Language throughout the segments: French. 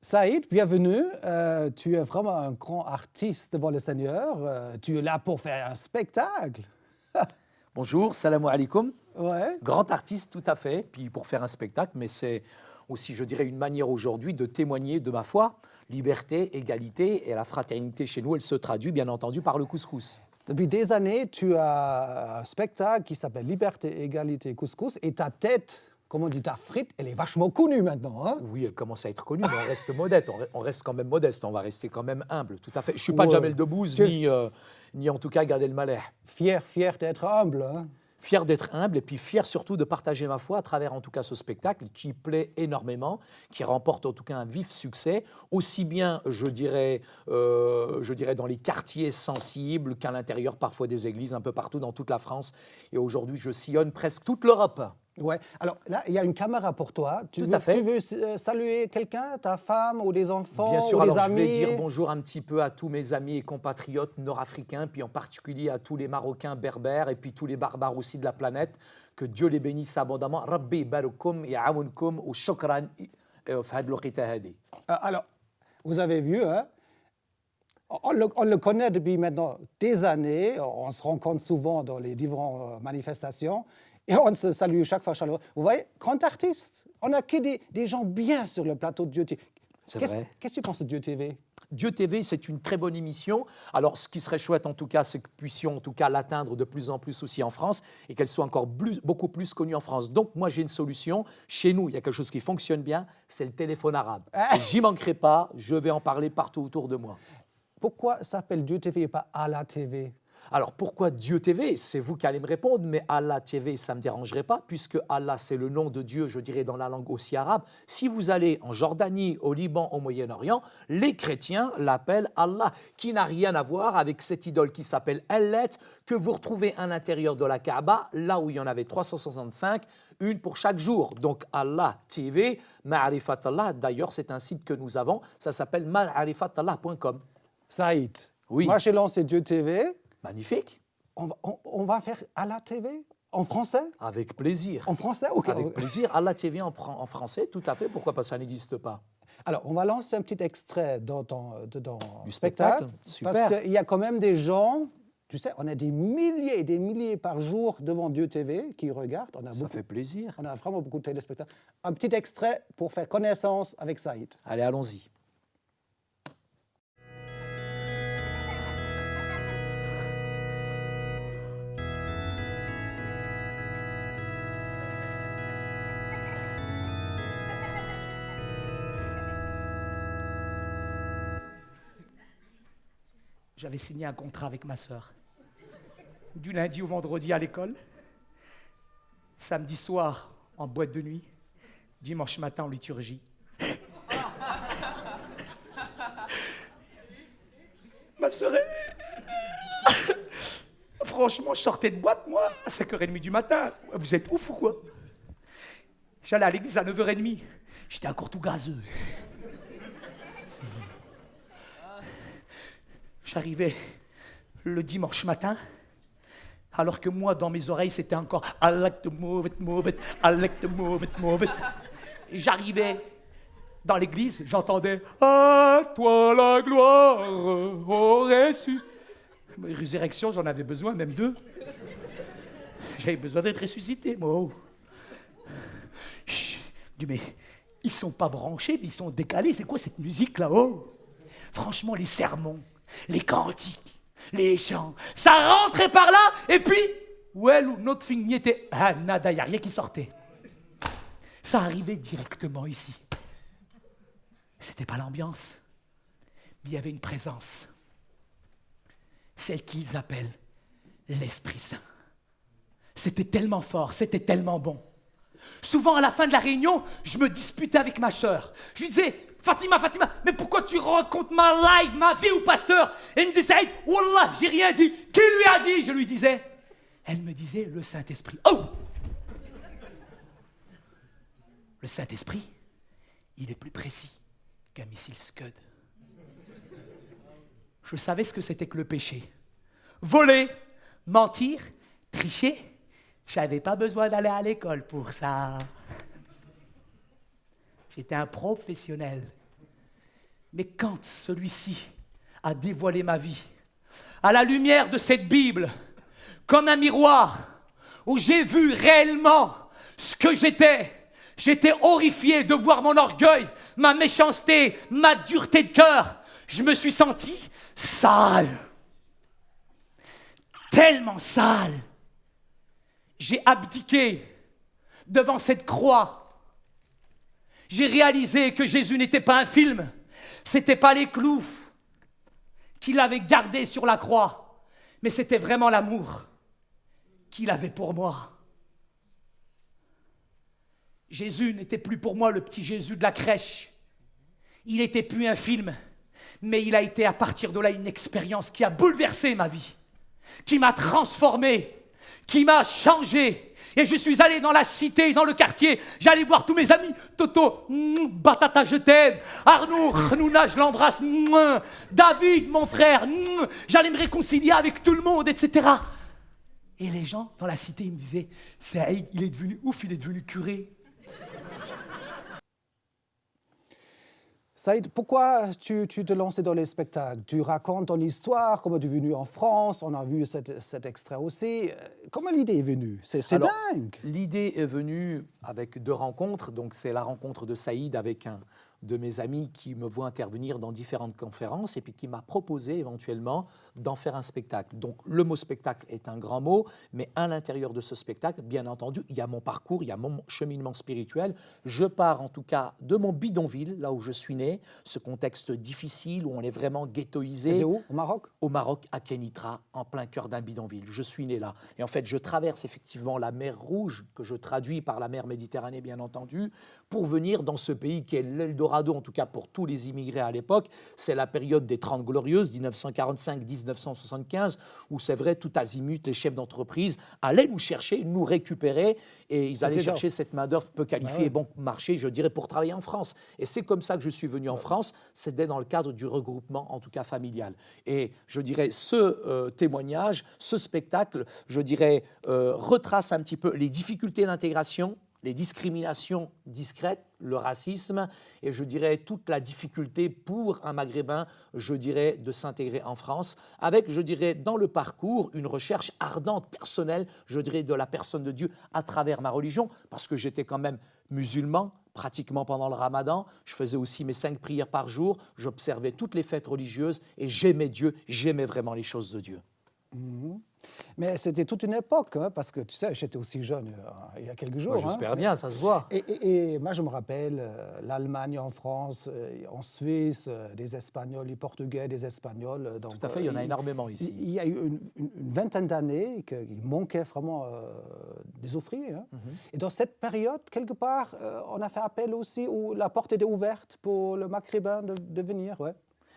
Saïd, bienvenue. Tu es vraiment un grand artiste devant le Seigneur. Tu es là pour faire un spectacle. Bonjour, salam alaikum. Ouais. Grand artiste, tout à fait, puis pour faire un spectacle, mais c'est aussi, je dirais, une manière aujourd'hui de témoigner de ma foi. Liberté, égalité et la fraternité chez nous, elle se traduit bien entendu par le couscous. Depuis des années, tu as un spectacle qui s'appelle Liberté, égalité, couscous. Et ta tête, comme on dit, ta frite, elle est vachement connue maintenant. Hein? Oui, elle commence à être connue, mais on reste modeste. On reste quand même modeste, on va rester quand même humble, tout à fait. Je ne suis pas Jamel Debbouze, ni en tout cas Gad Elmaleh. Fier d'être humble. Hein? Fier d'être humble et puis fier surtout de partager ma foi à travers en tout cas ce spectacle qui plaît énormément, qui remporte en tout cas un vif succès, aussi bien je dirais dans les quartiers sensibles qu'à l'intérieur parfois des églises un peu partout dans toute la France. Et aujourd'hui je sillonne presque toute l'Europe. Ouais. Alors là, il y a une caméra pour toi. Tu à fait. veux saluer quelqu'un, ta femme ou des enfants Bien sûr, ou des alors amis? Je vais dire bonjour un petit peu à tous mes amis et compatriotes nord-africains, puis en particulier à tous les Marocains berbères et puis tous les barbares aussi de la planète. Que Dieu les bénisse abondamment. Rabbi barukum ya'amunkum ou shukran fahad l'oqita hadi. Alors, vous avez vu, hein? On le connaît depuis maintenant des années. On se rencontre souvent dans les différentes manifestations. Et on se salue chaque fois chaleureux. Vous voyez, grand artiste. On a que des gens bien sur le plateau de Dieu TV. C'est vrai. Qu'est-ce que tu penses de Dieu TV? Dieu TV, c'est une très bonne émission. Alors, ce qui serait chouette, en tout cas, c'est que nous puissions, en tout cas, l'atteindre de plus en plus aussi en France et qu'elle soit encore beaucoup plus connue en France. Donc, moi, j'ai une solution. Chez nous, il y a quelque chose qui fonctionne bien, c'est le téléphone arabe. J'y manquerai pas, je vais en parler partout autour de moi. Pourquoi ça s'appelle Dieu TV et pas Allah TV? Alors, pourquoi Dieu TV? C'est vous qui allez me répondre, mais Allah TV, ça ne me dérangerait pas, puisque Allah, c'est le nom de Dieu, je dirais, dans la langue aussi arabe. Si vous allez en Jordanie, au Liban, au Moyen-Orient, les chrétiens l'appellent Allah, qui n'a rien à voir avec cette idole qui s'appelle Ellet, que vous retrouvez à l'intérieur de la Kaaba, là où il y en avait 365, une pour chaque jour. Donc Allah TV, Ma'arifatallah, d'ailleurs, c'est un site que nous avons, ça s'appelle ma'arifatallah.com. Saïd, oui. Moi, j'ai lancé Dieu TV. Magnifique. On va faire Allah TV en français? Avec plaisir. En français? Okay. Avec plaisir. Allah TV en français, tout à fait. Pourquoi pas, ça n'existe pas. Alors, on va lancer un petit extrait dans du spectacle. Super. Parce qu'il y a quand même des gens, tu sais, on a des milliers par jour devant Dieu TV qui regardent. Ça fait plaisir. On a vraiment beaucoup de téléspectateurs. Un petit extrait pour faire connaissance avec Saïd. Allez, allons-y. J'avais signé un contrat avec ma sœur. Du lundi au vendredi à l'école, samedi soir en boîte de nuit, dimanche matin en liturgie. Ma sœur, franchement, je sortais de boîte, moi, à 5h30 du matin. Vous êtes ouf ou quoi? J'allais à l'église à 9h30. J'étais encore tout gazeux. J'arrivais le dimanche matin, alors que moi, dans mes oreilles, c'était encore « I like to move it, I like to move it, move it ». J'arrivais dans l'église, j'entendais « À toi la gloire, ô ressuscité ». Résurrection, j'en avais besoin, même deux. J'avais besoin d'être ressuscité, moi. Je dis, mais ils sont pas branchés, mais ils sont décalés. C'est quoi cette musique là-haut? Franchement, les sermons, les cantiques, les chants, ça rentrait par là, et puis, well, nothing n'y était, nada, il n'y a rien qui sortait. Ça arrivait directement ici. C'était pas l'ambiance, mais il y avait une présence, celle qu'ils appellent l'Esprit Saint. C'était tellement fort, c'était tellement bon. Souvent, à la fin de la réunion, je me disputais avec ma sœur. Je lui disais, Fatima, mais pourquoi tu racontes ma life, ma vie au pasteur? Elle me disait, Saïd, Wallah, j'ai rien dit. Qui lui a dit? Je lui disais. Elle me disait, le Saint-Esprit. Oh! Le Saint-Esprit, il est plus précis qu'un missile Scud. Je savais ce que c'était que le péché. Voler, mentir, tricher. J'avais pas besoin d'aller à l'école pour ça. J'étais un professionnel. Mais quand celui-ci a dévoilé ma vie, à la lumière de cette Bible, comme un miroir, où j'ai vu réellement ce que j'étais, j'étais horrifié de voir mon orgueil, ma méchanceté, ma dureté de cœur. Je me suis senti sale, tellement sale. J'ai abdiqué devant cette croix. J'ai réalisé que Jésus n'était pas un film, c'était pas les clous qu'il avait gardés sur la croix, mais c'était vraiment l'amour qu'il avait pour moi. Jésus n'était plus pour moi le petit Jésus de la crèche. Il n'était plus un film, mais il a été à partir de là une expérience qui a bouleversé ma vie, qui m'a transformé, qui m'a changé. Et je suis allé dans la cité, dans le quartier, j'allais voir tous mes amis. Toto, Batata, je t'aime. Arnaud, Hanouna, je l'embrasse. David, mon frère, j'allais me réconcilier avec tout le monde, etc. Et les gens dans la cité, ils me disaient, Saïd, il est devenu ouf, il est devenu curé. Saïd, pourquoi tu te lances dans les spectacles? Tu racontes ton histoire, comment tu es venu en France, on a vu cet extrait aussi. Comment l'idée est venue? C'est dingue. L'idée est venue avec 2 rencontres. Donc c'est la rencontre de Saïd avec un de mes amis qui me voit intervenir dans différentes conférences et puis qui m'a proposé éventuellement d'en faire un spectacle. Donc le mot spectacle est un grand mot, mais à l'intérieur de ce spectacle, bien entendu, il y a mon parcours, il y a mon cheminement spirituel. Je pars en tout cas de mon bidonville, là où je suis né, ce contexte difficile où on est vraiment ghettoisé. C'était où? Au Maroc? Au Maroc, à Kenitra, en plein cœur d'un bidonville. Je suis né là. Et en fait, je traverse effectivement la mer Rouge, que je traduis par la mer Méditerranée, bien entendu, pour venir dans ce pays qui est l'Eldorado, en tout cas pour tous les immigrés à l'époque. C'est la période des 30 Glorieuses, 1945-1975, où c'est vrai, tout azimut, les chefs d'entreprise allaient nous chercher, nous récupérer, et ils allaient chercher cette main-d'œuvre peu qualifiée et bon marché, je dirais, pour travailler en France. Et c'est comme ça que je suis venu en France, c'était dans le cadre du regroupement, en tout cas familial. Et je dirais, ce témoignage, ce spectacle, je dirais, retrace un petit peu les difficultés d'intégration, les discriminations discrètes, le racisme et je dirais toute la difficulté pour un Maghrébin, je dirais, de s'intégrer en France avec, je dirais, dans le parcours, une recherche ardente, personnelle, je dirais, de la personne de Dieu à travers ma religion parce que j'étais quand même musulman, pratiquement pendant le ramadan, je faisais aussi mes 5 prières par jour, j'observais toutes les fêtes religieuses et j'aimais Dieu, j'aimais vraiment les choses de Dieu. Mais c'était toute une époque, hein, parce que tu sais, j'étais aussi jeune il y a quelques jours. J'espère bien, ça se voit. Et moi, je me rappelle l'Allemagne en France, en Suisse, des Espagnols, les Portugais, des Espagnols. Donc, tout à fait, il y en a énormément ici. Il y a eu une vingtaine d'années qu'il manquait vraiment des ouvriers. Hein. Et dans cette période, quelque part, on a fait appel aussi où la porte était ouverte pour le Maghrébin de venir. Ouais.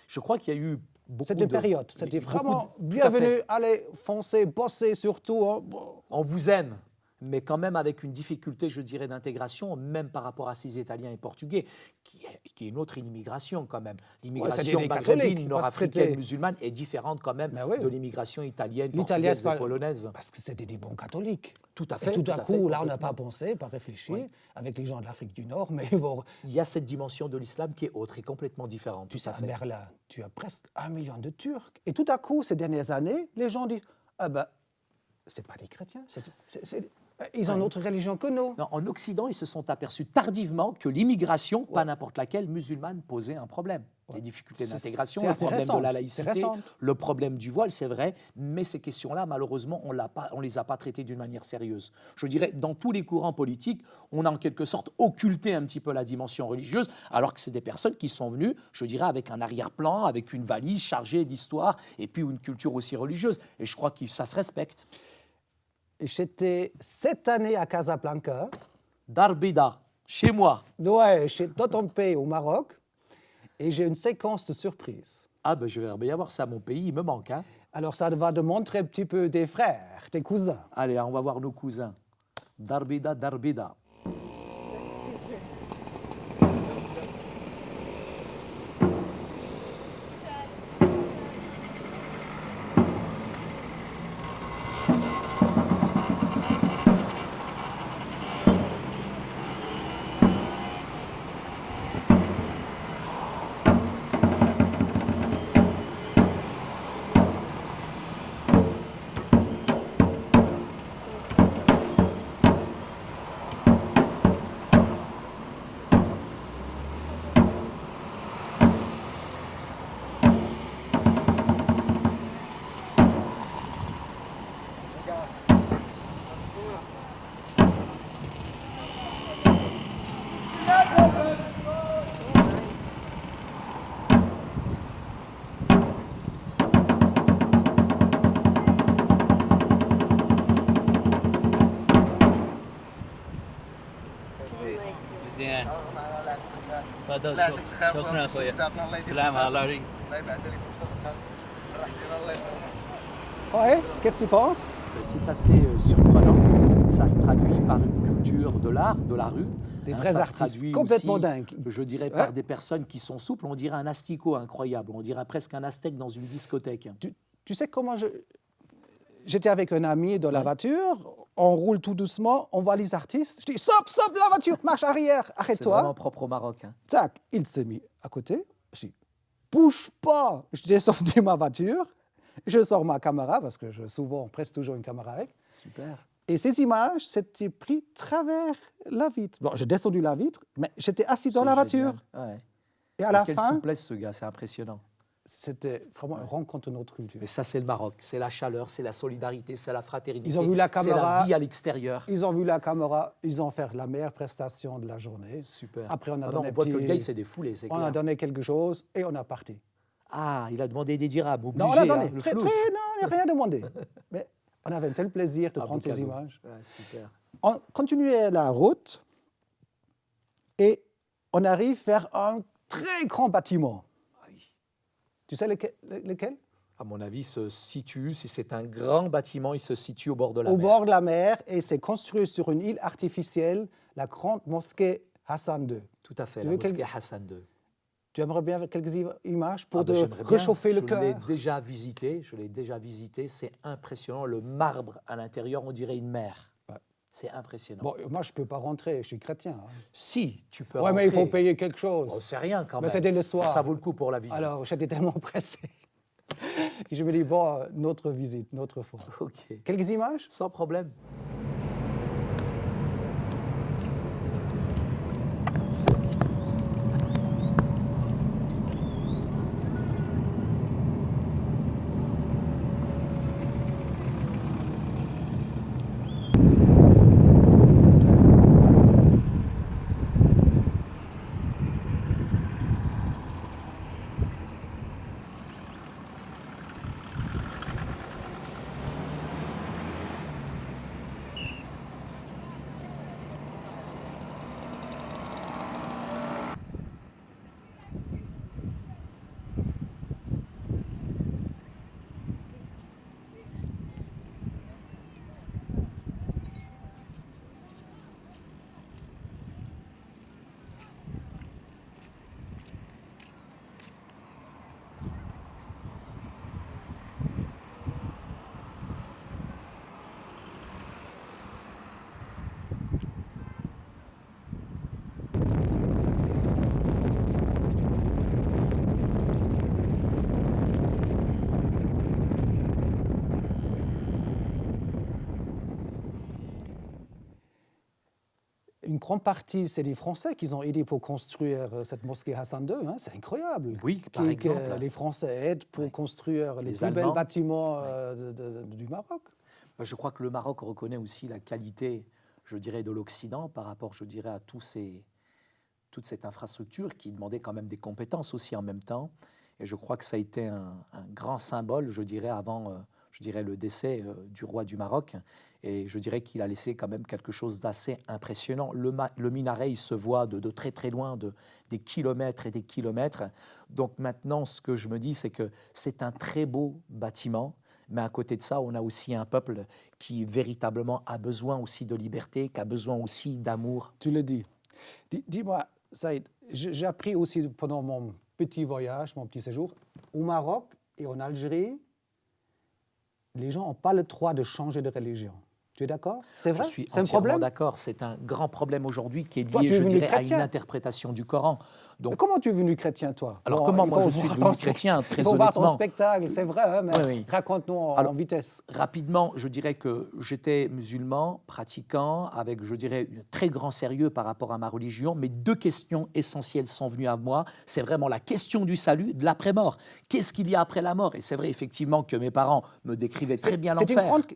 Je crois qu'il y a eu c'était une période, c'était vraiment bienvenue, allez, foncez, bossez surtout. Hein. On vous aime, mais quand même avec une difficulté, je dirais, d'intégration, même par rapport à ces Italiens et Portugais, qui est une autre immigration quand même. L'immigration maghrébine, nord-africaine, musulmane est différente quand même de l'immigration italienne, portugaise et polonaise. Parce que c'était des bons catholiques. Tout à fait. Et tout à coup, là, on n'a pas pensé, pas réfléchi, avec les gens de l'Afrique du Nord, mais bon. Il y a cette dimension de l'islam qui est autre et complètement différente. Tu sais, à Berlin, tu as presque 1 million de Turcs. Et tout à coup, ces dernières années, les gens disent « Ah ben, c'est pas les chrétiens, ils ont une autre religion que nous. » Non, en Occident, ils se sont aperçus tardivement que l'immigration, pas n'importe laquelle, musulmane, posait un problème. Les difficultés d'intégration, le problème de la laïcité, le problème du voile, c'est vrai, mais ces questions-là, malheureusement, on ne les a pas traitées d'une manière sérieuse. Je dirais, dans tous les courants politiques, on a en quelque sorte occulté un petit peu la dimension religieuse, alors que c'est des personnes qui sont venues, je dirais, avec un arrière-plan, avec une valise chargée d'histoire, et puis une culture aussi religieuse. Et je crois que ça se respecte. J'étais 7 années à Casablanca. Darbida, chez moi. Ouais, dans ton pays, au Maroc. Et j'ai une séquence de surprises. Ah ben je vais bien voir ça, mon pays, il me manque. Hein. Alors ça va te montrer un petit peu tes frères, tes cousins. Allez, on va voir nos cousins. Darbida, Darbida. تفضل لا يعطيك الخير شكرا اخويا استاذنا الله يديك سلام الخير. الله يريك الله يبعد عليكم صدقة راح يصير الله يبارك. Ouais, qu'est-ce que tu penses? C'est assez surprenant. Ça se traduit par une culture de l'art, de la rue. Des Hein, vrais ça se artistes, traduit complètement aussi, dingues. je dirais, Ouais. par des personnes qui sont souples. On dirait un asticot incroyable. On dirait presque un aztèque dans une discothèque. Tu sais comment j'étais avec un ami dans la voiture, on roule tout doucement, on voit les artistes. Je dis stop, stop, la voiture, marche arrière, C'est arrête-toi. vraiment propre au Maroc. Hein. Tac, il s'est mis à côté. Je dis bouge pas. Je descends de ma voiture, je sors ma caméra parce que je souvent presque toujours une caméra avec. Super. Et ces images s'étaient pris travers la vitre. Bon, j'ai descendu la vitre, mais j'étais assis dans C'est la voiture. génial. Ouais. Et à Et la quelle fin, souplesse ce gars, c'est impressionnant. c'était vraiment une rencontre de notre culture. Mais ça, c'est le Maroc. C'est la chaleur, c'est la solidarité, c'est la fraternité. Ils ont vu la C'est caméra. la vie à l'extérieur. Ils ont vu la caméra, ils ont fait la meilleure prestation de la journée. Super. Après, on a Ah non, donné on voit que le petit- gars, il s'est défoulé, c'est On clair. a donné quelque chose et on a parti. Ah, il a demandé des dirhams, obligé, Non, on a donné. hein, le Très, flous. très, non, on n'a rien demandé. Mais on avait un tel plaisir de Ah, prendre beau ces cadeau. images. Ouais, super. On continuait la route et on arrive vers un très grand bâtiment. Aïe. Tu sais lequel? À mon avis, se situe, si c'est un grand bâtiment, il se situe au bord de la Au mer. bord de la mer et c'est construit sur une île artificielle, la grande mosquée Hassan II. Tout à fait, Tu la veux mosquée Hassan II. Tu aimerais bien avoir quelques images pour Ah ben, te j'aimerais bien. réchauffer le Je l'ai cœur? déjà visité, c'est impressionnant. Le marbre à l'intérieur, on dirait une mer. Ouais. C'est impressionnant. Bon, moi, je ne peux pas rentrer, je suis chrétien. Hein. Si, tu peux Ouais, mais il faut rentrer. payer quelque chose. Oh, c'est rien quand Mais même. c'était le soir. Ça vaut le coup pour la visite. Alors, j'étais tellement pressé que je me dis, bon, notre visite, notre fois. Ok, Quelques images? sans problème. Une grande partie, c'est des Français qui ont aidé pour construire cette mosquée Hassan II. Hein. C'est incroyable. Oui, par exemple. Les Français aident pour construire les plus Allemands. bels bâtiments du Maroc. Je crois que le Maroc reconnaît aussi la qualité, je dirais, de l'Occident par rapport, je dirais, à toute cette infrastructure qui demandait quand même des compétences aussi en même temps. Et je crois que ça a été un grand symbole, je dirais, avant je dirais, le décès du roi du Maroc. Et je dirais qu'il a laissé quand même quelque chose d'assez impressionnant. Le minaret, il se voit de très très loin, des kilomètres et des kilomètres. Donc maintenant, ce que je me dis, c'est que c'est un très beau bâtiment. Mais à côté de ça, on a aussi un peuple qui véritablement a besoin aussi de liberté, qui a besoin aussi d'amour. Tu le dis. Dis-moi, Saïd, j'ai appris aussi pendant mon petit voyage, mon petit séjour, au Maroc et en Algérie, les gens n'ont pas le droit de changer de religion. Tu es d'accord? C'est vrai? Je suis C'est un entièrement problème? d'accord. C'est un grand problème aujourd'hui qui est Toi, lié, tu es je venu dirais, à chrétien. une interprétation du Coran. Mais Donc, comment tu es venu chrétien, toi? Alors, Bon, comment il moi faut je suis voir devenu ton chrétien, spectacle. très Il faut voir ton honnêtement. spectacle, c'est vrai, hein, mais Oui, oui. raconte-nous en Alors, vitesse. rapidement, je dirais que j'étais musulman, pratiquant, avec, je dirais, un très grand sérieux par rapport à ma religion. Mais deux questions essentielles sont venues à moi. C'est vraiment la question du salut, de l'après-mort. Qu'est-ce qu'il y a après la mort? Et c'est vrai, effectivement, que mes parents me décrivaient très bien l'enfer.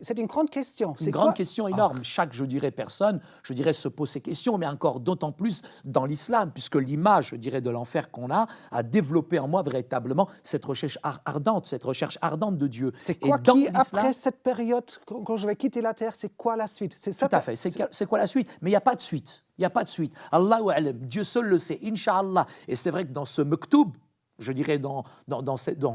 C'est une grande question. C'est une C'est grande quoi? question énorme. Chaque, je dirais, personne, je dirais, se pose ces questions, mais encore d'autant plus dans l'islam, puisque l'image, je dirais, dirais, de l'enfer qu'on a développé en moi véritablement cette recherche ardente de Dieu. C'est quoi Et dans qui, l'islam, après cette période, quand je vais quitter la terre, c'est quoi la suite? C'est ça. tout à fait. C'est quoi la suite? Mais il n'y a pas de suite. Il n'y a pas de suite. Allahu a'lam. Dieu seul le sait. Inch'Allah. Et c'est vrai que dans ce mektoub, je dirais dans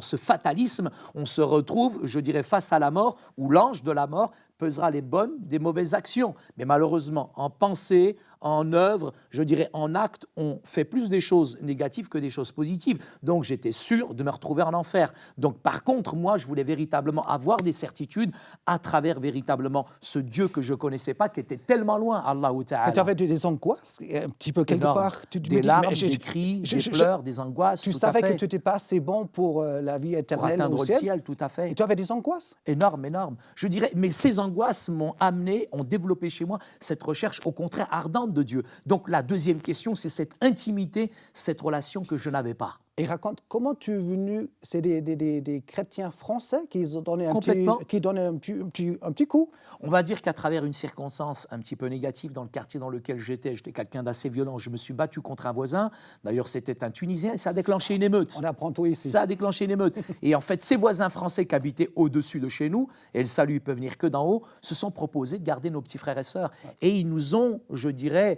ce fatalisme, on se retrouve, je dirais, face à la mort, où l'ange de la mort pesera les bonnes des mauvaises actions. Mais malheureusement, en pensée, en œuvre, je dirais en acte, on fait plus des choses négatives que des choses positives. Donc j'étais sûr de me retrouver en enfer. Donc par contre, moi, je voulais véritablement avoir des certitudes à travers véritablement ce Dieu que je ne connaissais pas, qui était tellement loin, Allahu Ta'ala. Mais tu avais des angoisses, un petit peu quelque Énorme. part. Tu me Des dis, larmes, mais des cris, des pleurs, des angoisses. Tu tout à savais fait. que tu n'étais pas assez bon pour la vie Pour éternelle atteindre au le ciel, tout à fait. Et tu avais des angoisses? Énorme, énorme. Je dirais, mais ces angoisses m'ont amené, ont développé chez moi cette recherche, au contraire, ardente de Dieu. Donc la deuxième question, c'est cette intimité, cette relation que je n'avais pas. Et raconte, comment tu es venu? C'est des chrétiens français qui ont donné Complètement. qui donnaient un petit coup? On va dire qu'à travers une circonstance un petit peu négative dans le quartier dans lequel j'étais quelqu'un d'assez violent, je me suis battu contre un voisin. D'ailleurs, c'était un Tunisien et ça a déclenché une émeute. On apprend tout ici. Ça a déclenché une émeute. Et en fait, ces voisins français qui habitaient au-dessus de chez nous, et le salut ne peut venir que d'en haut, se sont proposés de garder nos petits frères et sœurs. Et ils nous ont, je dirais,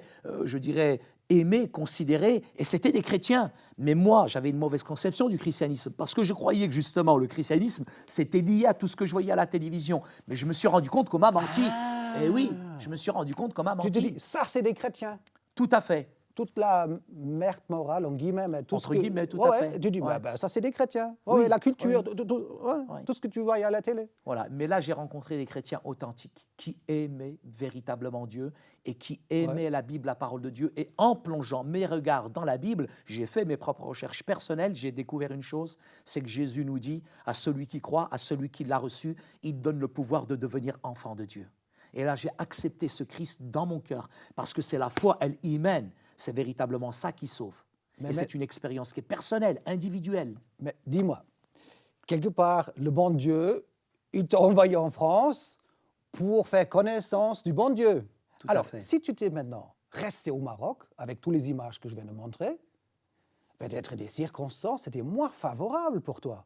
aimés, considérés, et c'était des chrétiens. Mais moi, j'avais une mauvaise conception du christianisme, parce que je croyais que justement, le christianisme, c'était lié à tout ce que je voyais à la télévision. Mais je me suis rendu compte qu'on m'a menti. Et oui, je me suis rendu compte qu'on m'a Tu te menti. dis, ça c'est des chrétiens. Tout à fait. Toute la merde morale, en guillemets, mais tout Entre ce que- guillemets, tout Ouais, à ouais, fait. Tu dis, Ouais. ça c'est des chrétiens. Oui, Ouais, la culture, oui. tout ce que tu vois à la télé. Voilà. Mais là, j'ai rencontré des chrétiens authentiques qui aimaient véritablement Dieu et qui aimaient la Bible, la parole de Dieu. Et en plongeant mes regards dans la Bible, j'ai fait mes propres recherches personnelles. J'ai découvert une chose, c'est que Jésus nous dit à celui qui croit, à celui qui l'a reçu, il donne le pouvoir de devenir enfant de Dieu. Et là, j'ai accepté ce Christ dans mon cœur parce que c'est la foi, elle y mène. C'est véritablement ça qui sauve. Et c'est une expérience qui est personnelle, individuelle. Mais dis-moi, quelque part, le bon Dieu, il t'a envoyé en France pour faire connaissance du bon Dieu. Tout à Alors, fait. si tu étais maintenant resté au Maroc, avec toutes les images que je viens de montrer, peut-être des circonstances étaient moins favorables pour toi.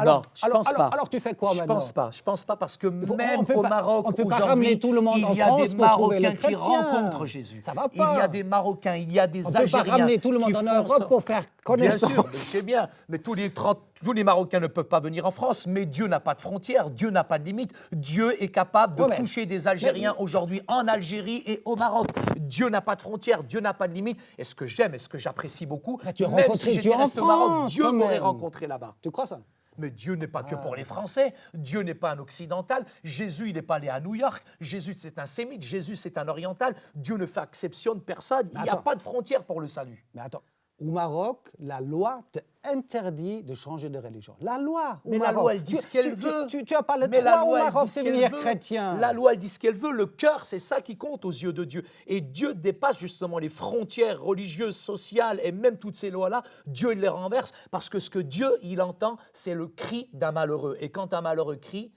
Non, je pense pas. Alors tu fais quoi Je maintenant? pense pas parce que on même peut au pas- Maroc on peut pas aujourd'hui, ramener tout le monde en il y a France des pour trouver Marocains les qui chrétiens. rencontrent Jésus. Ça va Il pas. y a des Marocains, il y a des On ne peut pas Algériens ramener tout le monde qui en font Europe ça. pour faire Bien connaissance. sûr, c'est bien. Mais tous les Marocains ne peuvent pas venir en France. Mais Dieu n'a pas de frontières, Dieu n'a pas de limites. Dieu est capable de Ouais, mais- toucher des Algériens aujourd'hui en Algérie et au Maroc. Dieu n'a pas de frontières, Dieu n'a pas de limites. Et ce que j'aime et ce que j'apprécie beaucoup, Mais tu as même rencontré si j'étais Dieu en resté au Maroc, France, Dieu quand m'aurait même. rencontré là-bas. Tu crois ça? Mais Dieu n'est pas que pour les Français. Dieu n'est pas un occidental. Jésus, il n'est pas allé à New York. Jésus, c'est un sémite. Jésus, c'est un oriental. Dieu ne fait exception de personne. Il n'y a Attends. pas de frontière pour le salut. Mais attends, au Maroc, la loi t'interdit de changer de religion. La loi au Mais la Maroc. loi, elle dit ce qu'elle veut. Tu n'as pas le Mais la droit au loi, elle Maroc dit ce de qu'elle devenir veut. chrétien. La loi, elle dit ce qu'elle veut. Le cœur, c'est ça qui compte aux yeux de Dieu. Et Dieu dépasse justement les frontières religieuses, sociales et même toutes ces lois-là. Dieu, il les renverse parce que ce que Dieu, il entend, c'est le cri d'un malheureux. Et quand un malheureux crie,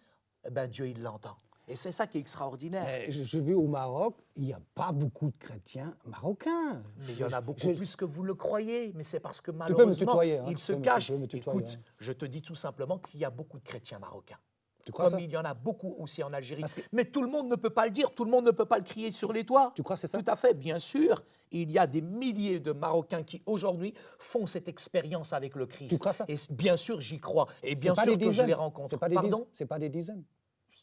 eh ben Dieu, il l'entend. Et c'est ça qui est extraordinaire. Mais j'ai vu au Maroc, il n'y a pas beaucoup de chrétiens marocains. Mais il y en a beaucoup Je- plus que vous le croyez. Mais c'est parce que peux me malheureusement, tutoyer, hein. ils se Tu peux cachent. me tutoyer, Écoute, hein. je te dis tout simplement qu'il y a beaucoup de chrétiens marocains. Tu crois Comme ça? il y en a beaucoup aussi en Algérie. Parce que- Mais tout le monde ne peut pas le dire, tout le monde ne peut pas le crier sur les toits. Tu crois que c'est ça? Tout à fait, bien sûr. Il y a des milliers de Marocains qui aujourd'hui font cette expérience avec le Christ. Tu crois ça? Et bien sûr, j'y crois. Et bien C'est pas sûr des que je dizaines. les rencontre. C'est pas des Pardon dizaines. C'est pas des dizaines.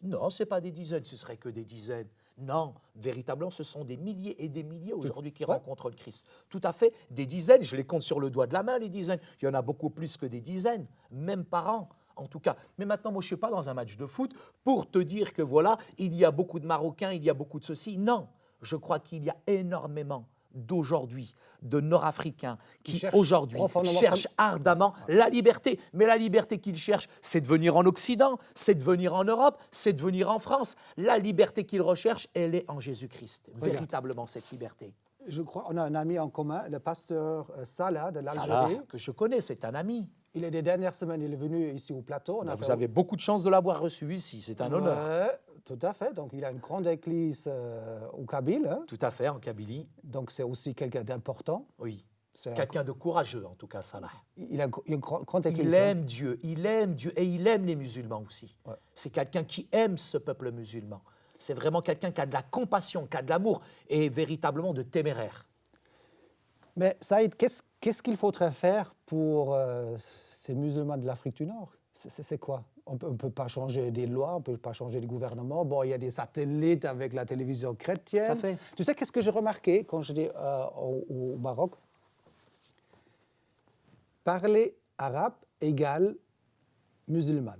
Non, ce n'est pas des dizaines, ce serait que des dizaines. Non, véritablement, ce sont des milliers et des milliers aujourd'hui qui Ouais. rencontrent le Christ. Tout à fait, des dizaines, je les compte sur le doigt de la main, les dizaines. Il y en a beaucoup plus que des dizaines, même par an, en tout cas. Mais maintenant, moi, je ne suis pas dans un match de foot pour te dire que voilà, il y a beaucoup de Marocains, il y a beaucoup de ceci. Non, je crois qu'il y a énormément d'aujourd'hui, de Nord-Africains qui cherchent aujourd'hui profondément- cherchent ardemment la liberté. Mais la liberté qu'ils cherchent, c'est de venir en Occident, c'est de venir en Europe, c'est de venir en France. La liberté qu'ils recherchent, elle est en Jésus-Christ. Véritablement, cette liberté. Je crois on a un ami en commun, le pasteur Salah de Salah, l'Algérie. que je connais, c'est un ami. Il est des dernières semaines, il est venu ici au plateau. On a Vous fait- avez beaucoup de chance de l'avoir reçu ici, c'est un honneur. Ouais, tout à fait. Donc il a une grande église au Kabyle. Hein. Tout à fait, en Kabylie, Donc c'est aussi quelqu'un d'important. oui. C'est Quelqu'un de courageux, en tout cas, Salah. il a une grande Il église. aime Dieu et il aime les musulmans aussi. Ouais. C'est quelqu'un qui aime ce peuple musulman. C'est vraiment quelqu'un qui a de la compassion, qui a de l'amour et véritablement de téméraire. Mais Saïd, qu'est-ce qu'il faudrait faire pour ces musulmans de l'Afrique du Nord? C'est quoi? On ne peut pas changer des lois, on ne peut pas changer de gouvernement. Bon, il y a des satellites avec la télévision chrétienne. Tout à fait. Tu sais, qu'est-ce que j'ai remarqué quand j'étais au Maroc? Parler arabe égale musulman.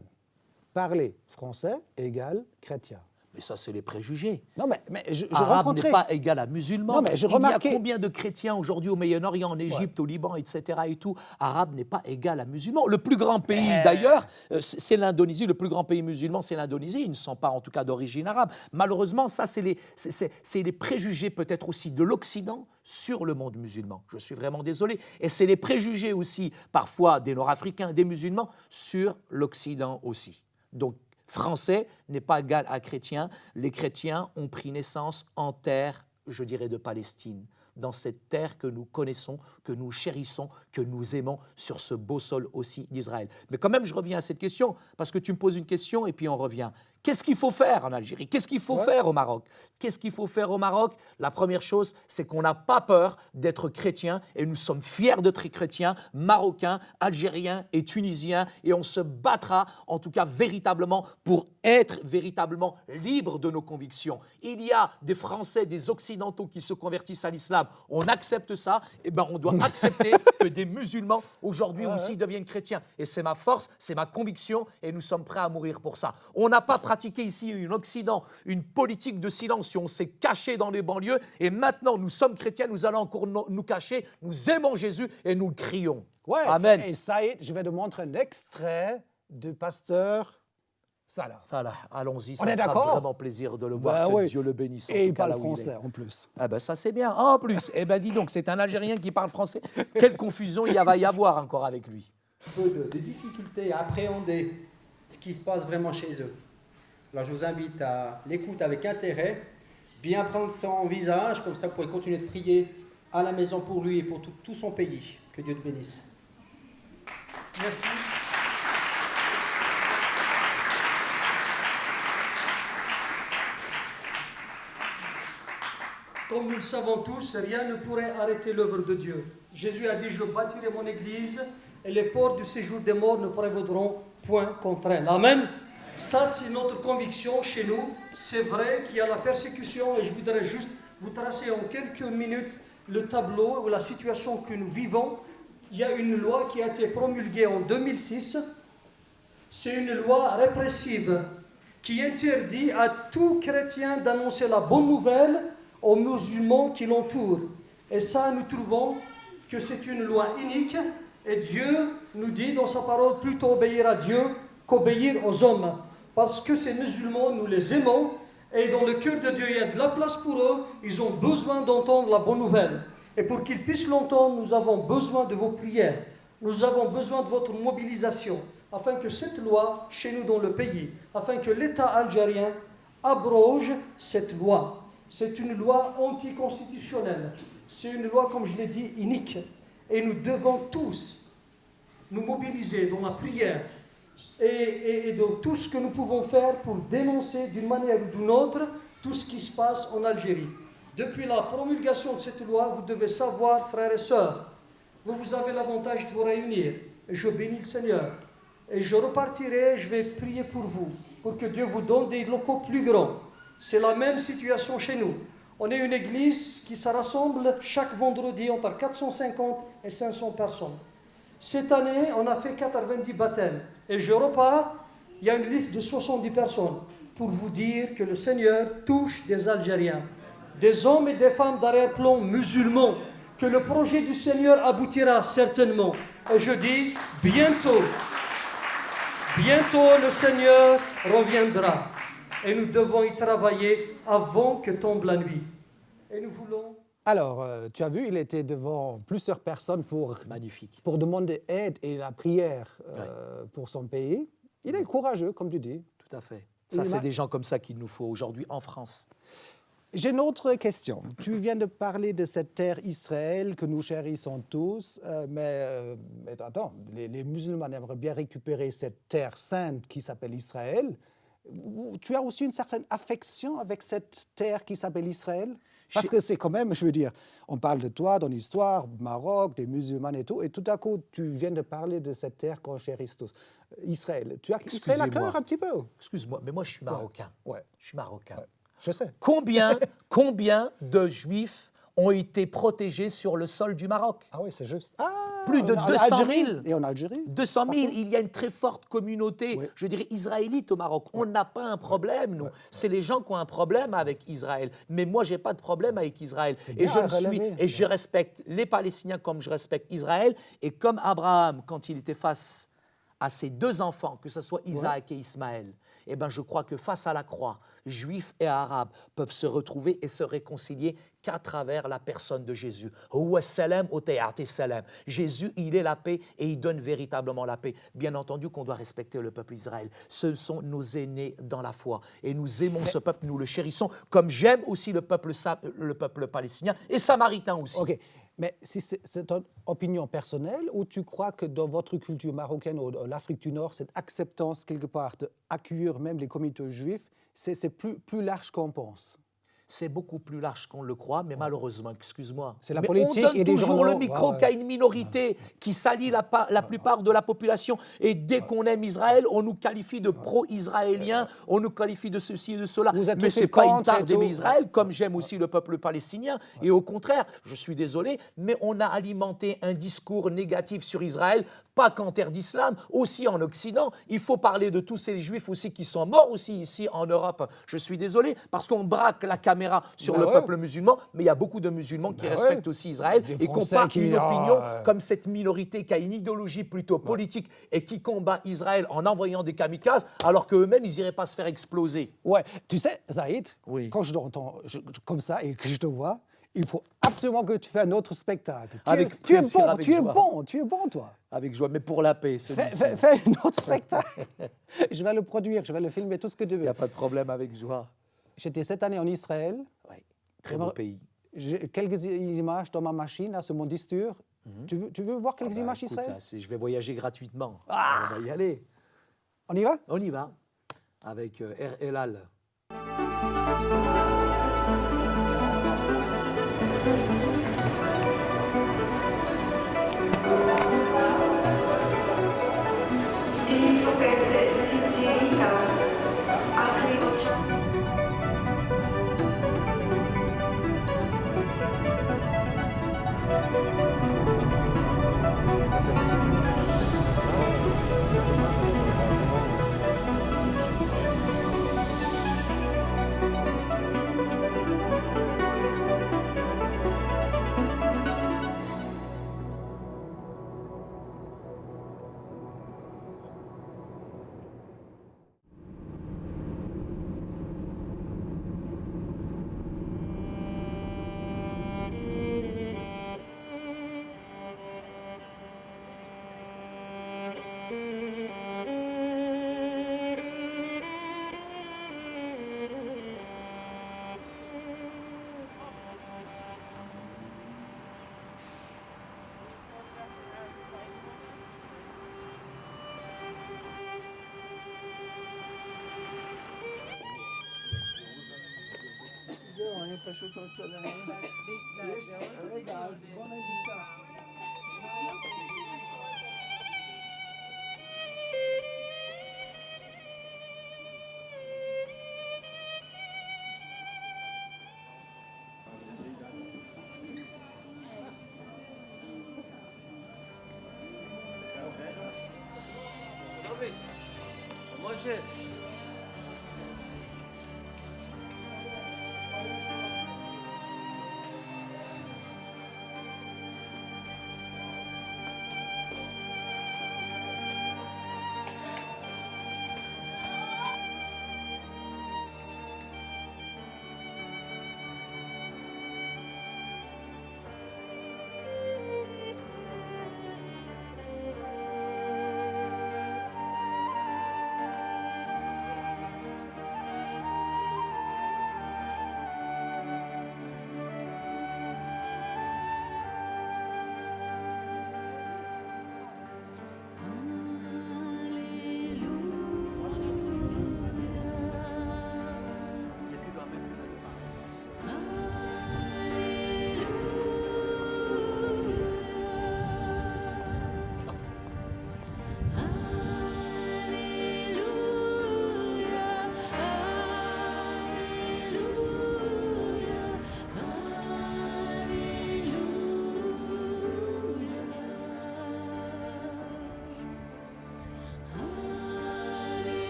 Parler français égale chrétien. Mais ça, c'est les préjugés. Non, mais je Arabe rencontrais... n'est pas égal à musulman. Non, mais j'ai Il y remarqué- a combien de chrétiens aujourd'hui au Moyen-Orient, en Égypte, au Liban, etc. et tout. Arabe n'est pas égal à musulman. Le plus grand pays, d'ailleurs, c'est l'Indonésie. Le plus grand pays musulman, c'est l'Indonésie. Ils ne sont pas, en tout cas, d'origine arabe. Malheureusement, ça, c'est les préjugés peut-être aussi de l'Occident sur le monde musulman. Je suis vraiment désolé. Et c'est les préjugés aussi, parfois, des Nord-Africains, des musulmans, sur l'Occident aussi. Donc, français n'est pas égal à chrétien. Les chrétiens ont pris naissance en terre, je dirais, de Palestine, dans cette terre que nous connaissons, que nous chérissons, que nous aimons, sur ce beau sol aussi d'Israël. Mais quand même, je reviens à cette question, parce que tu me poses une question et puis on revient. Qu'est-ce qu'il faut faire en Algérie? Qu'est-ce qu'il faut faire au Maroc? Qu'est-ce qu'il faut faire au Maroc? La première chose, c'est qu'on n'a pas peur d'être chrétien et nous sommes fiers d'être chrétiens, marocains, algériens et tunisiens, et on se battra, en tout cas véritablement, pour être véritablement libres de nos convictions. Il y a des Français, des Occidentaux qui se convertissent à l'islam. On accepte ça, et ben on doit accepter que des musulmans aujourd'hui aussi deviennent chrétiens. Et c'est ma force, c'est ma conviction, et nous sommes prêts à mourir pour ça. On n'a pas pratiqué ici en Occident une politique de silence où on s'est caché dans les banlieues, et maintenant nous sommes chrétiens, nous allons encore nous cacher, nous aimons Jésus et nous le crions. Ouais. Amen. Et Saïd, je vais te montrer un extrait du pasteur Salah. Salah, allons-y, ça On est me fera d'accord? vraiment plaisir de le voir, Ben que oui. Dieu le bénisse. en Et tout il cas, parle là où il est. français en plus. Ah ben ça c'est bien. En plus, eh ben dis donc, c'est un Algérien qui parle français. Quelle confusion va y avoir encore avec lui. Un peu de difficulté à appréhender ce qui se passe vraiment chez eux. Alors je vous invite à l'écoute avec intérêt, bien prendre ça en visage, comme ça vous pourrez continuer de prier à la maison pour lui et pour tout son pays. Que Dieu te bénisse. Merci. Comme nous le savons tous, rien ne pourrait arrêter l'œuvre de Dieu. Jésus a dit, je bâtirai mon église et les portes du séjour des morts ne prévaudront point contre elle. Amen. Ça, c'est notre conviction chez nous. C'est vrai qu'il y a la persécution et je voudrais juste vous tracer en quelques minutes le tableau ou la situation que nous vivons. Il y a une loi qui a été promulguée en 2006. C'est une loi répressive qui interdit à tout chrétien d'annoncer la bonne nouvelle aux musulmans qui l'entourent. Et ça, nous trouvons que c'est une loi unique et Dieu nous dit dans sa parole plutôt obéir à Dieu qu'obéir aux hommes. Parce que ces musulmans, nous les aimons et dans le cœur de Dieu, il y a de la place pour eux. Ils ont besoin d'entendre la bonne nouvelle. Et pour qu'ils puissent l'entendre, nous avons besoin de vos prières. Nous avons besoin de votre mobilisation afin que cette loi, chez nous dans le pays, afin que l'État algérien abroge cette loi. C'est une loi anticonstitutionnelle. C'est une loi, comme je l'ai dit, unique. Et nous devons tous nous mobiliser dans la prière et dans tout ce que nous pouvons faire pour dénoncer d'une manière ou d'une autre tout ce qui se passe en Algérie. Depuis la promulgation de cette loi, vous devez savoir, frères et sœurs, vous avez l'avantage de vous réunir. Et je bénis le Seigneur. Et je repartirai, je vais prier pour vous, pour que Dieu vous donne des locaux plus grands. C'est la même situation chez nous. On est une église qui se rassemble chaque vendredi entre 450 et 500 personnes. Cette année, on a fait 90 baptêmes. Et je repars, il y a une liste de 70 personnes pour vous dire que le Seigneur touche des Algériens, des hommes et des femmes d'arrière-plan musulmans, que le projet du Seigneur aboutira certainement. Et je dis, bientôt le Seigneur reviendra. Et nous devons y travailler avant que tombe la nuit. Et nous voulons... Alors, tu as vu, il était devant plusieurs personnes Magnifique. pour demander aide et la prière pour son pays. Il est courageux, comme tu dis. Tout à fait. Ça, Il c'est m'a- des gens comme ça qu'il nous faut aujourd'hui en France. J'ai une autre question. Tu viens de parler de cette terre Israël que nous chérissons tous, mais attends, les musulmans aimeraient bien récupérer cette terre sainte qui s'appelle Israël. Tu as aussi une certaine affection avec cette terre qui s'appelle Israël? Parce que c'est quand même, je veux dire, on parle de toi, ton histoire, Maroc, des musulmans et tout à coup, tu viens de parler de cette terre qu'on chérisse tous. Israël. Tu as Israël à cœur un petit peu? Excuse-moi, mais moi je suis marocain. Ouais. Je suis marocain. Ouais. Je sais. Combien de juifs ont été protégés sur le sol du Maroc? Ah oui, c'est juste. Plus de en 200 Algérie. 000. Et en Algérie? 200 000, Partout. il y a une très forte communauté, Oui. je dirais, israélite au Maroc. On n'a pas un problème, nous. C'est les gens qui ont un problème avec Israël. Mais moi, je n'ai pas de problème avec Israël. Et bien je à ne suis, relever. et je respecte les Palestiniens comme je respecte Israël. Et comme Abraham, quand il était face à ses 2 enfants, que ce soit Isaac et Ismaël, eh ben, je crois que face à la croix, juifs et arabes peuvent se retrouver et se réconcilier qu'à travers la personne de Jésus. Huwa salam wa ta'ati salam. Jésus, il est la paix et il donne véritablement la paix. Bien entendu qu'on doit respecter le peuple d'Israël. Ce sont nos aînés dans la foi. Et nous aimons ce peuple, nous le chérissons, comme j'aime aussi le peuple palestinien et samaritain aussi. OK. Mais si c'est ton opinion personnelle ou tu crois que dans votre culture marocaine ou dans l'Afrique du Nord, cette acceptance quelque part d'accueillir même les communautés juives, c'est plus large qu'on pense? C'est beaucoup plus large qu'on le croit, mais malheureusement, excuse-moi. C'est la mais politique on donne et des toujours journaux. le micro qu'à une minorité qui salit la plupart de la population. Et dès qu'on aime Israël, on nous qualifie de pro-israéliens, on nous qualifie de ceci et de cela. Vous êtes Mais aussi ce n'est pas une contre et tare d'aimer tout. Israël, comme j'aime aussi le peuple palestinien. Et au contraire, je suis désolé, mais on a alimenté un discours négatif sur Israël, pas qu'en terre d'islam, aussi en Occident. Il faut parler de tous ces juifs aussi qui sont morts aussi ici en Europe. Je suis désolé, parce qu'on braque la caméra sur le peuple musulman, mais il y a beaucoup de musulmans qui respectent aussi Israël Des et qui n'ont Français pas qui- une opinion comme cette minorité qui a une idéologie plutôt politique et qui combat Israël en envoyant des kamikazes, alors qu'eux-mêmes, ils n'iraient pas se faire exploser. Ouais, tu sais, Zaïd, Oui. quand je t'entends comme ça et que je te vois, il faut absolument que tu fasses un autre spectacle. Avec tu es plaisir, bon, avec tu es joie. bon, tu es bon, toi. Avec joie, mais pour la paix, celui-ci. Fais un autre spectacle. Je vais le produire, je vais le filmer, tout ce que tu Il n'y veux. a pas de problème, avec joie. J'étais cette année en Israël. Ouais. Très beau pays. J'ai quelques images dans ma machine, là, sur mon disque dur. Tu veux voir quelques Ah bah, images écoute, d'Israël? je vais voyager gratuitement. On va y aller. On y va? On y va. Avec Air Elal.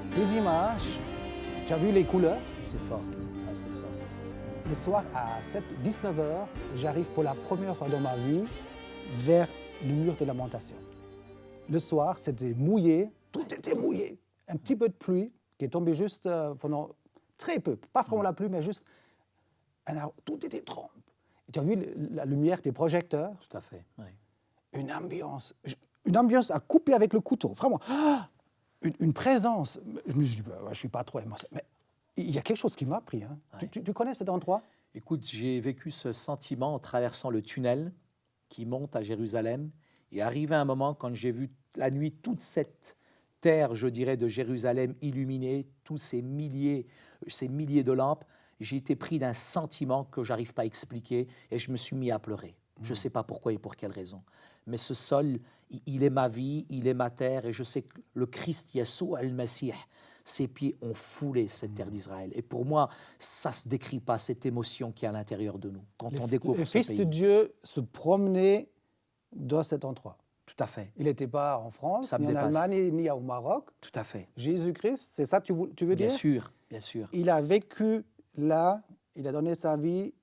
Ces images, tu as vu les couleurs? C'est fort. Ah, c'est fort. Le soir à 19h, j'arrive pour la première fois dans ma vie vers le mur de lamentation. Le soir, c'était mouillé, tout était mouillé. Un petit peu de pluie qui est tombée juste pendant très peu, pas vraiment la pluie, mais juste tout était trempe. Tu as vu la lumière des projecteurs? Tout à fait, oui. Une ambiance à couper avec le couteau, vraiment. Une présence. Je me suis dit, je ne suis pas trop émotionnel, mais il y a quelque chose qui m'a pris. Hein. Ouais. Tu connais cet endroit? Écoute, j'ai vécu ce sentiment en traversant le tunnel qui monte à Jérusalem. Et arrivé un moment, quand j'ai vu la nuit toute cette terre, je dirais, de Jérusalem illuminée, tous ces milliers de lampes, j'ai été pris d'un sentiment que je n'arrive pas à expliquer et je me suis mis à pleurer. Je ne sais pas pourquoi et pour quelle raison. Mais ce sol, il est ma vie, il est ma terre et je sais que le Christ, Yeshua al-Masih, ses pieds ont foulé cette terre d'Israël. Et pour moi, ça ne se décrit pas, cette émotion qui est à l'intérieur de nous quand on découvre le ce Fils pays. de Dieu se promenait dans cet endroit. Tout à fait, Il n'était pas en France, Ça me ni en dépasse. Allemagne, ni au Maroc. tout à fait. Jésus-Christ, c'est ça que tu veux Bien dire? sûr, bien sûr. Il a vécu là, il a donné sa vie.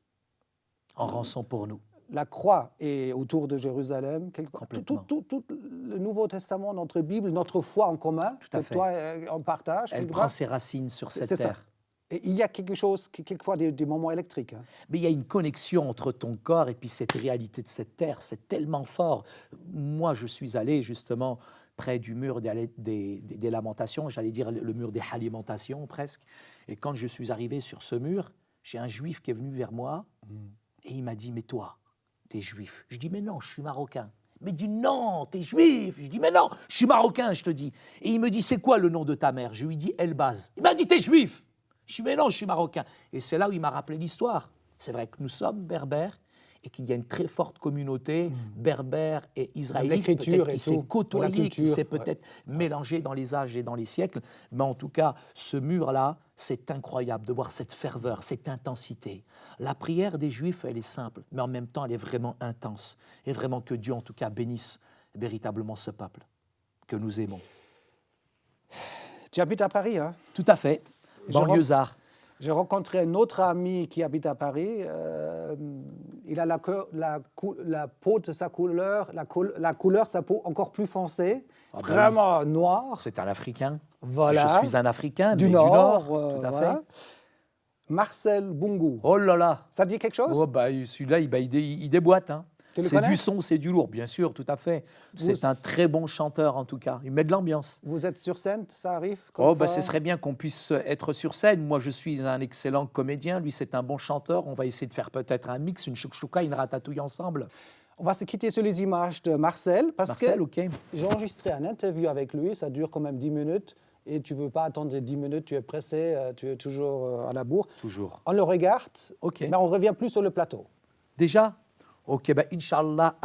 En rançon pour nous. La croix est autour de Jérusalem. Quelque part. Complètement. Tout le Nouveau Testament, notre Bible, notre foi en commun, Tout à que fait. toi, on partage. Elle quelque prend part. ses racines sur cette C'est ça. terre. Et il y a quelque chose, quelquefois des moments électriques. Hein. Mais il y a une connexion entre ton corps et puis cette réalité de cette terre. C'est tellement fort. Moi, je suis allé justement près du mur des lamentations, j'allais dire le mur des alimentations presque. Et quand je suis arrivé sur ce mur, j'ai un juif qui est venu vers moi et il m'a dit « Mais toi, t'es juif ?» Je dis « Mais non, je suis marocain. » Mais il dit « Non, t'es juif ?» Je dis « Mais non, je suis marocain, je te dis. » Et il me dit « C'est quoi le nom de ta mère ?» Je lui dis « Elbaz. » Il m'a dit « T'es juif ?» Je dis « Mais non, je suis marocain. » Et c'est là où il m'a rappelé l'histoire. C'est vrai que nous sommes berbères et qu'il y a une très forte communauté berbère et israélite, l'écriture peut-être et qui s'est tout, côtoyée, la qui culture, s'est peut-être mélangée dans les âges et dans les siècles. Mais en tout cas, ce mur-là, c'est incroyable de voir cette ferveur, cette intensité. La prière des Juifs, elle est simple, mais en même temps, elle est vraiment intense. Et vraiment que Dieu, en tout cas, bénisse véritablement ce peuple que nous aimons. Tu habites à Paris, hein? Tout à fait. Banlieusard. J'ai rencontré un autre ami qui habite à Paris. Il a la peau de sa couleur, la couleur de sa peau encore plus foncée, Ah ben vraiment noire. C'est un Africain. Voilà. Je suis un Africain, Du mais Nord, du Nord. Tout à voilà. fait. Marcel Bungu. Oh là là. Ça te dit quelque chose? Oh bah, celui-là, il déboîte. Hein. Tu le C'est connais? du son, c'est du lourd, bien sûr, tout à fait. C'est un très bon chanteur, en tout cas. Il met de l'ambiance. Vous êtes sur scène, ça arrive? Oh, bah, ce serait bien qu'on puisse être sur scène. Moi, je suis un excellent comédien. Lui, c'est un bon chanteur. On va essayer de faire peut-être un mix, une chouchouka, une ratatouille ensemble. On va se quitter sur les images de Marcel, parce Marcel, que OK. j'ai enregistré un interview avec lui, ça dure quand même 10 minutes, et tu ne veux pas attendre 10 minutes, tu es pressé, tu es toujours à la bourre. Toujours. On le regarde, OK. mais on ne revient plus sur le plateau. Déjà? OK, bah, Inch'Allah,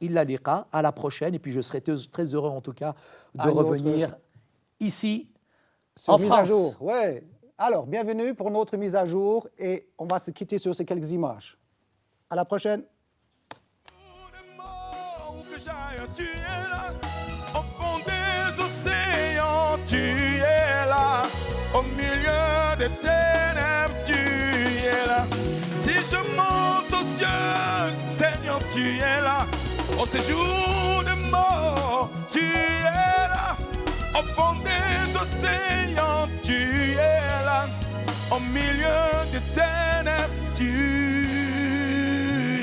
illa liqa, à la prochaine. Et puis, je serai très heureux, en tout cas, de À une autre- revenir ici, Sur en mise France. à jour, ouais. Alors, bienvenue pour notre mise à jour, et on va se quitter sur ces quelques images. À la prochaine. Que j'aille, tu es là, au fond des océans, tu es là, au milieu des ténèbres, tu es là. Si je monte aux cieux, Seigneur, tu es là, au séjour des morts, tu es là, au fond des océans, tu es là, au milieu des ténèbres, tu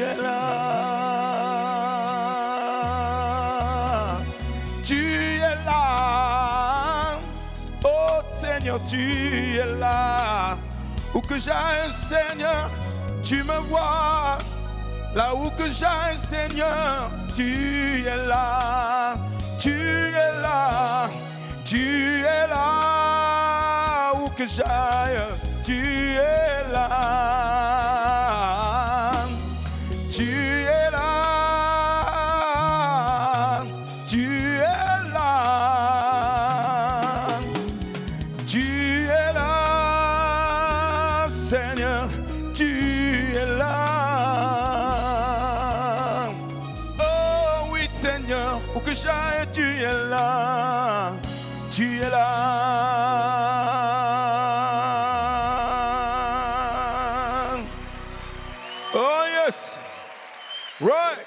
es là. Tu es Seigneur, tu es là. Où que j'aille, Seigneur, tu me vois. Là où que j'aille, Seigneur, tu es là. Tu es là. Tu es là. Où que j'aille, tu es là. Tu es là. Tu es là. Tu es là, Seigneur. Tu es là. Oh oui, Seigneur, où que j'aille, tu es là. Tu es là. Oh yes. Right.